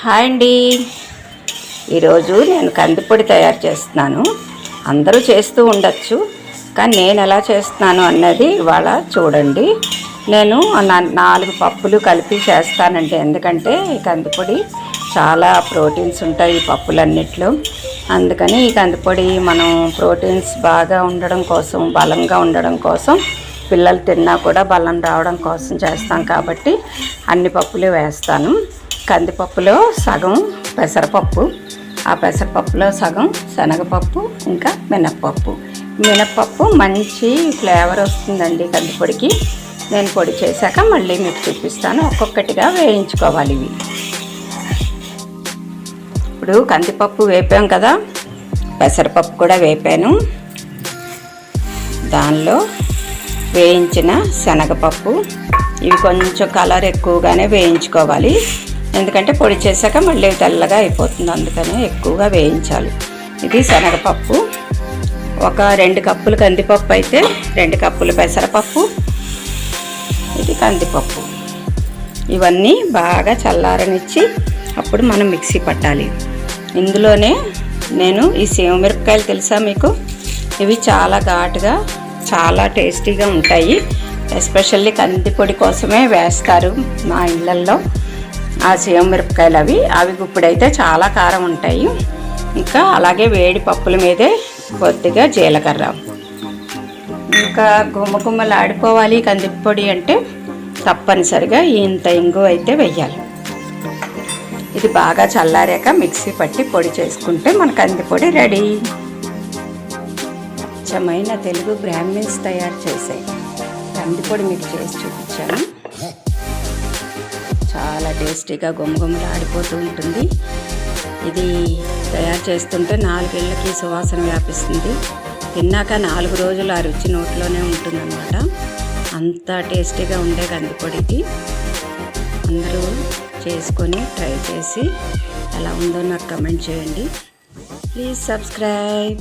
Hi అండి. ఈరోజు నేను కందిపొడి తయారు చేస్తున్నాను. అందరూ చేస్తూ ఉండొచ్చు, కానీ నేను ఎలా చేస్తున్నాను అన్నది ఇవాళ చూడండి. నేను 4 పప్పులు కలిపి చేస్తానండి. ఎందుకంటే ఈ కందిపొడి చాలా ప్రోటీన్స్ ఉంటాయి ఈ పప్పులన్నిట్లో. అందుకని ఈ కందిపొడి మనం ప్రోటీన్స్ బాగా ఉండడం కోసం, బలంగా ఉండడం కోసం, పిల్లలు తిన్నా కూడా బలం రావడం కోసం చేస్తాం కాబట్టి అన్ని పప్పులు వేస్తాను. కందిపప్పులో సగం పెసరపప్పు, ఆ పెసరపప్పులో సగం శనగపప్పు, ఇంకా మినప్పప్పు మంచి ఫ్లేవర్ వస్తుందండి కందిపొడికి. నేను పొడి చేశాక మళ్ళీ మీకు చూపిస్తాను. ఒక్కొక్కటిగా వేయించుకోవాలి ఇవి. ఇప్పుడు కందిపప్పు వేపాం కదా, పెసరపప్పు కూడా వేపాను. దానిలో వేయించిన శనగపప్పు, ఇవి కొంచెం కలర్ ఎక్కువగానే వేయించుకోవాలి. ఎందుకంటే పొడి చేశాక మళ్ళీ తెల్లగా అయిపోతుంది, అందుకనే ఎక్కువగా వేయించాలి. ఇది శనగపప్పు. ఒక 2 కప్పులు కందిపప్పు అయితే 2 కప్పులు పెసరపప్పు, ఇది కందిపప్పు. ఇవన్నీ బాగా చల్లారనిచ్చి అప్పుడు మనం మిక్సీ పట్టాలి. ఇందులోనే నేను ఈ సేవమిరపకాయలు తెలుసా మీకు? ఇవి చాలా ఘాటుగా, చాలా టేస్టీగా ఉంటాయి. ఎస్పెషల్లీ కందిపొడి కోసమే వేస్తారు మా ఇళ్ళల్లో ఆ సేవమిరపకాయలు. అవి ఇప్పుడైతే చాలా కారం ఉంటాయి. ఇంకా అలాగే వేడి పప్పుల మీదే కొద్దిగా జీలకర్ర. ఇంకా గుమ్మగుమ్మలాడిపోవాలి కందిపొడి అంటే తప్పనిసరిగా ఇంత ఇంగువ అయితే వెయ్యాలి. ఇది బాగా చల్లారాక మిక్సీ పట్టి పొడి చేసుకుంటే మన కందిపొడి రెడీ. స్వచ్ఛమైన తెలుగు బ్రాహ్మిన్స్ తయారు చేసే కందిపొడి మీకు చేసి చూపించాను. చాలా టేస్టీగా గుమ్మగుమ్మలు ఆడిపోతూ ఉంటుంది. ఇది తయారు చేస్తుంటే 4 ఏళ్ళకి సువాసన వ్యాపిస్తుంది. తిన్నాక 4 రోజులు ఆ రుచి నోట్లోనే ఉంటుందన్నమాట. అంత టేస్టీగా ఉండే కందిపొడి ఇది. అందరూ చేసుకొని ట్రై చేసి ఎలా ఉందో నాకు కమెంట్ చేయండి. Please subscribe.